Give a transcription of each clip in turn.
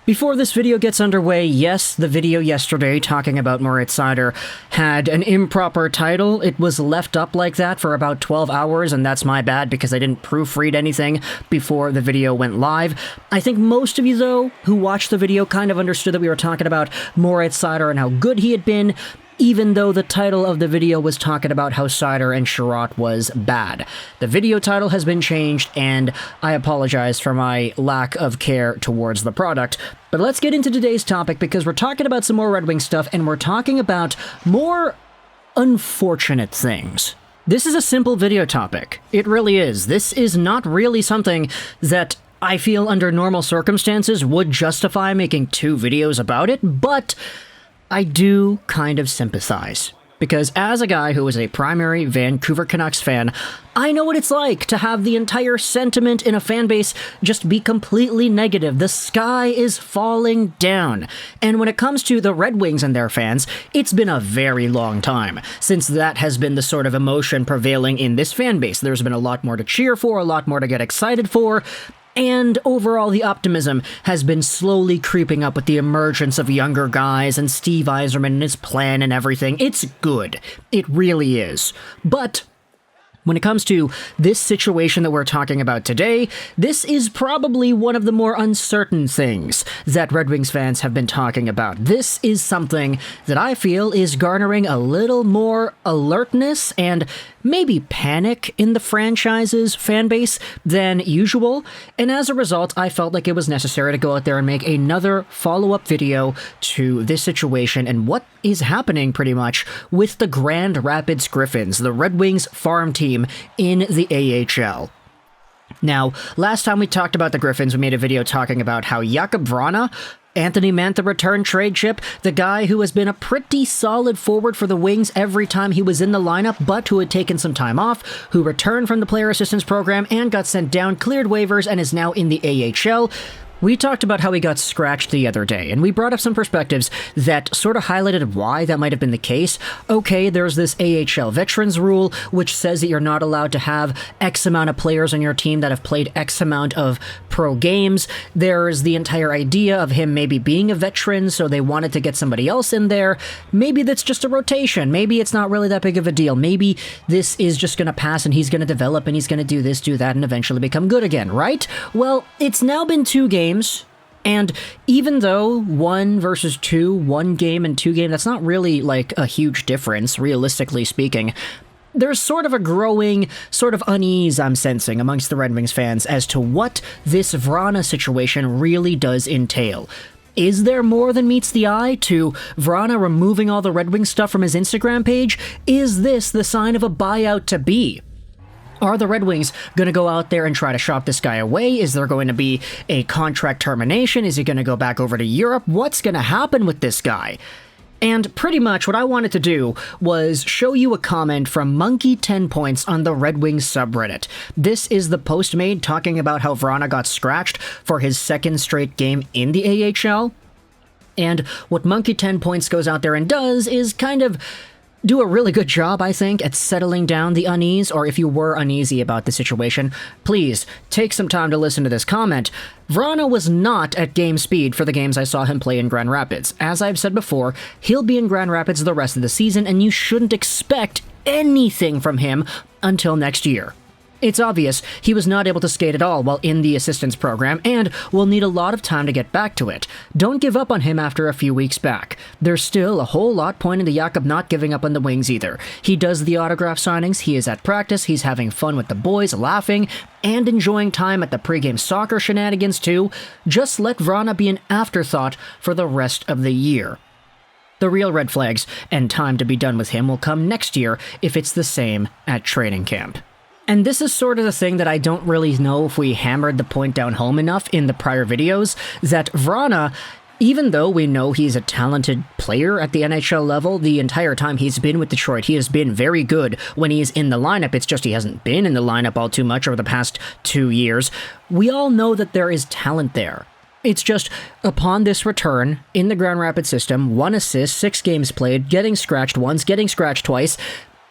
Before this video gets underway, yes, the video yesterday talking about Moritz Seider had an improper title. It was left up like that for about 12 hours, and that's my bad because I didn't proofread anything before the video went live. I think most of you, though, who watched the video kind of understood that we were talking about Moritz Seider and how good he had been, even though the title of the video was talking about how Seider and Sherratt was bad. The video title has been changed, and I apologize for my lack of care towards the product. But let's get into today's topic, because we're talking about some more Red Wings stuff, and we're talking about more unfortunate things. This is a simple video topic. It really is. This is not really something that I feel under normal circumstances would justify making 2 videos about it, but I do kind of sympathize, because as a guy who is a primary Vancouver Canucks fan, I know what it's like to have the entire sentiment in a fan base just be completely negative. The sky is falling down. And when it comes to the Red Wings and their fans, it's been a very long time since that has been the sort of emotion prevailing in this fan base. There's been a lot more to cheer for, a lot more to get excited for, and overall, the optimism has been slowly creeping up with the emergence of younger guys and Steve Yzerman and his plan and everything. It's good. It really is. But when it comes to this situation that we're talking about today, this is probably one of the more uncertain things that Red Wings fans have been talking about. This is something that I feel is garnering a little more alertness and maybe panic in the franchise's fan base than usual, and as a result, I felt like it was necessary to go out there and make another follow-up video to this situation and what is happening pretty much with the Grand Rapids Griffins, the Red Wings farm team in the AHL. Now, last time we talked about the Griffins, we made a video talking about how Jakub Vrana, Anthony Mantha return trade chip, the guy who has been a pretty solid forward for the Wings every time he was in the lineup, but who had taken some time off, who returned from the player assistance program and got sent down, cleared waivers, and is now in the AHL. We talked about how he got scratched the other day, and we brought up some perspectives that sort of highlighted why that might have been the case. Okay, there's this AHL veterans rule, which says that you're not allowed to have X amount of players on your team that have played X amount of pro games. There's the entire idea of him maybe being a veteran, so they wanted to get somebody else in there. Maybe that's just a rotation. Maybe it's not really that big of a deal. Maybe this is just going to pass and he's going to develop and he's going to do this, do that, and eventually become good again, right? Well, it's now been 2 games. And even though 1 versus 2, 1 game and 2 game, that's not really like a huge difference, realistically speaking, there's sort of a growing sort of unease I'm sensing amongst the Red Wings fans as to what this Vrana situation really does entail. Is there more than meets the eye to Vrana removing all the Red Wings stuff from his Instagram page? Is this the sign of a buyout to be? Are the Red Wings going to go out there and try to shop this guy away? Is there going to be a contract termination? Is he going to go back over to Europe? What's going to happen with this guy? And pretty much what I wanted to do was show you a comment from Monkey10Points on the Red Wings subreddit. This is the post made talking about how Vrana got scratched for his 2nd straight game in the AHL. And what Monkey10Points goes out there and does is kind of do a really good job, I think, at settling down the unease, or if you were uneasy about the situation, please take some time to listen to this comment. Vrana was not at game speed for the games I saw him play in Grand Rapids. As I've said before, he'll be in Grand Rapids the rest of the season, and you shouldn't expect anything from him until next year. It's obvious he was not able to skate at all while in the assistance program and will need a lot of time to get back to it. Don't give up on him after a few weeks back. There's still a whole lot pointing to Jakub not giving up on the Wings either. He does the autograph signings, he is at practice, he's having fun with the boys, laughing, and enjoying time at the pregame soccer shenanigans too. Just let Vrana be an afterthought for the rest of the year. The real red flags and time to be done with him will come next year if it's the same at training camp. And this is sort of the thing that I don't really know if we hammered the point down home enough in the prior videos, that Vrana, even though we know he's a talented player at the NHL level, the entire time he's been with Detroit, he has been very good when he's in the lineup. It's just he hasn't been in the lineup all too much over the past 2 years. We all know that there is talent there. It's just, upon this return, in the Grand Rapids system, 1 assist, 6 games played, getting scratched once, getting scratched twice,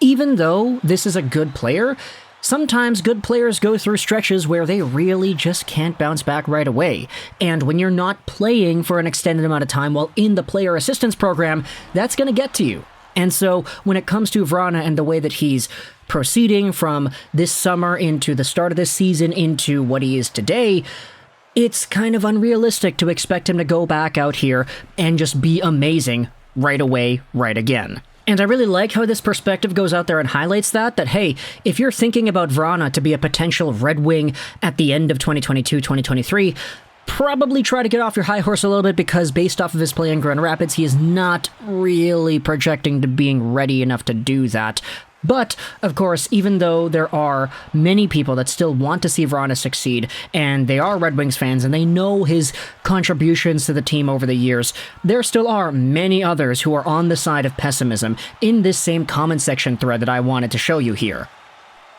even though this is a good player, Sometimes good players go through stretches where they really just can't bounce back right away. And when you're not playing for an extended amount of time while in the player assistance program, that's going to get to you. And so when it comes to Vrana and the way that he's proceeding from this summer into the start of this season into what he is today, it's kind of unrealistic to expect him to go back out here and just be amazing right away, right again. And I really like how this perspective goes out there and highlights that, hey, if you're thinking about Vrana to be a potential Red Wing at the end of 2022-2023, probably try to get off your high horse a little bit, because based off of his play in Grand Rapids, he is not really projecting to being ready enough to do that. But, of course, even though there are many people that still want to see Vrana succeed, and they are Red Wings fans, and they know his contributions to the team over the years, there still are many others who are on the side of pessimism in this same comment section thread that I wanted to show you here.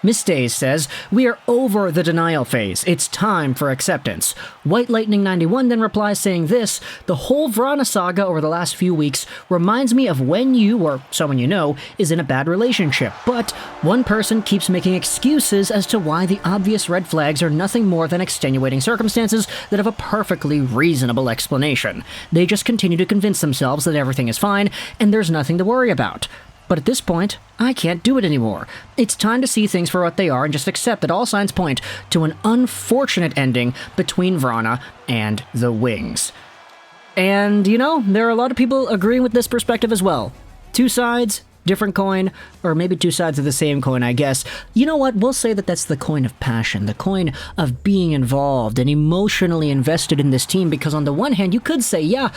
Miss Days says, "We are over the denial phase. It's time for acceptance." White Lightning 91 then replies saying this, "The whole Vrana saga over the last few weeks reminds me of when you, or someone you know, is in a bad relationship, but one person keeps making excuses as to why the obvious red flags are nothing more than extenuating circumstances that have a perfectly reasonable explanation. They just continue to convince themselves that everything is fine and there's nothing to worry about. But at this point, I can't do it anymore. It's time to see things for what they are and just accept that all signs point to an unfortunate ending between Vrana and the Wings." And, you know, there are a lot of people agreeing with this perspective as well. Two sides, different coin, or maybe two sides of the same coin, I guess. You know what? We'll say that that's the coin of passion, the coin of being involved and emotionally invested in this team, because on the one hand, you could say, yeah,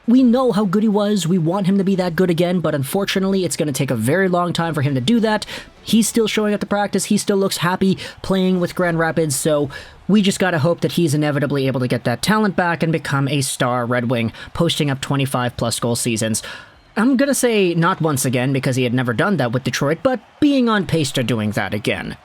we know how good he was, we want him to be that good again, but unfortunately it's going to take a very long time for him to do that. He's still showing up to practice, he still looks happy playing with Grand Rapids, so we just gotta hope that he's inevitably able to get that talent back and become a star Red Wing, posting up 25-plus goal seasons. I'm gonna say not once again, because he had never done that with Detroit, but being on pace to doing that again.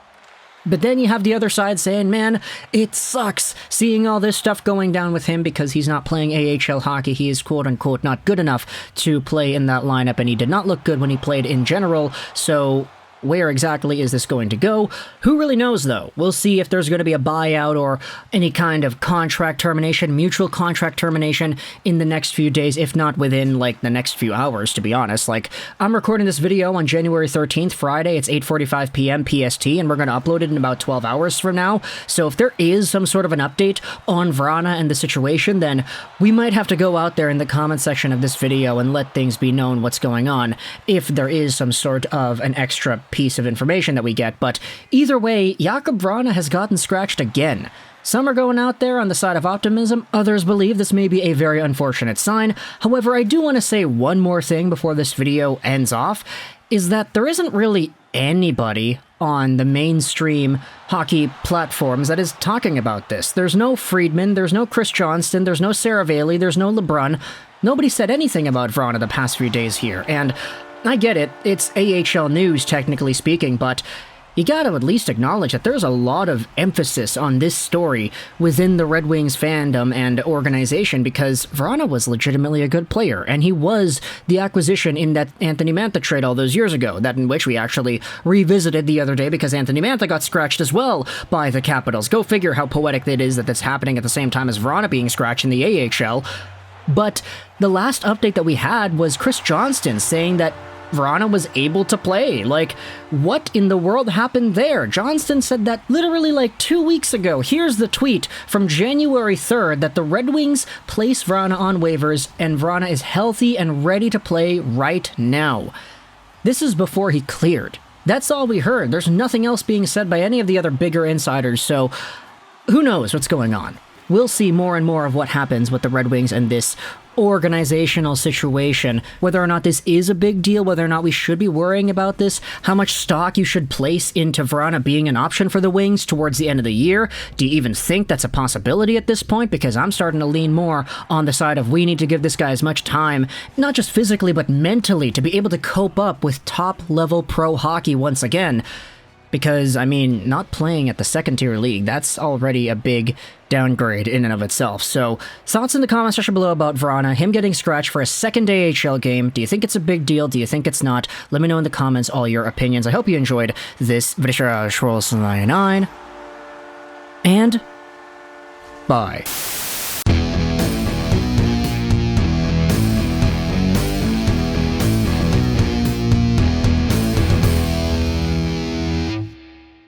But then you have the other side saying, man, it sucks seeing all this stuff going down with him because he's not playing AHL hockey. He is quote-unquote not good enough to play in that lineup, and he did not look good when he played in general, so where exactly is this going to go? Who really knows, though? We'll see if there's going to be a buyout or any kind of contract termination, mutual contract termination in the next few days, if not within, like, the next few hours, to be honest. Like, I'm recording this video on January 13th, Friday. It's 8:45 p.m. PST, and we're going to upload it in about 12 hours from now. So if there is some sort of an update on Vrana and the situation, then we might have to go out there in the comment section of this video and let things be known what's going on, if there is some sort of an extra piece of information that we get. But either way, Jakub Vrana has gotten scratched again. Some are going out there on the side of optimism, others believe this may be a very unfortunate sign. However, I do want to say one more thing before this video ends off, is that there isn't really anybody on the mainstream hockey platforms that is talking about this. There's no Friedman, there's no Chris Johnston, there's no Sarah Bailey, there's no LeBrun. Nobody said anything about Vrana the past few days here, and I get it, it's AHL news technically speaking, but you gotta at least acknowledge that there's a lot of emphasis on this story within the Red Wings fandom and organization, because Vrana was legitimately a good player, and he was the acquisition in that Anthony Mantha trade all those years ago, that in which we actually revisited the other day because Anthony Mantha got scratched as well by the Capitals. Go figure how poetic it is that that's happening at the same time as Vrana being scratched in the AHL. But the last update that we had was Chris Johnston saying that Vrana was able to play. Like, what in the world happened there? Johnston said that literally like 2 weeks ago. Here's the tweet from January 3rd that the Red Wings place Vrana on waivers and Vrana is healthy and ready to play right now. This is before he cleared. That's all we heard. There's nothing else being said by any of the other bigger insiders, so who knows what's going on? We'll see more and more of what happens with the Red Wings and this organizational situation, whether or not this is a big deal, whether or not we should be worrying about this, how much stock you should place into Vrana being an option for the Wings towards the end of the year. Do you even think that's a possibility at this point? Because I'm starting to lean more on the side of we need to give this guy as much time, not just physically, but mentally, to be able to cope up with top-level pro hockey once again. Because, I mean, not playing at the second-tier league, that's already a big downgrade in and of itself. So, thoughts in the comment section below about Vrana, him getting scratched for a second AHL game. Do you think it's a big deal? Do you think it's not? Let me know in the comments all your opinions. I hope you enjoyed this video. And bye.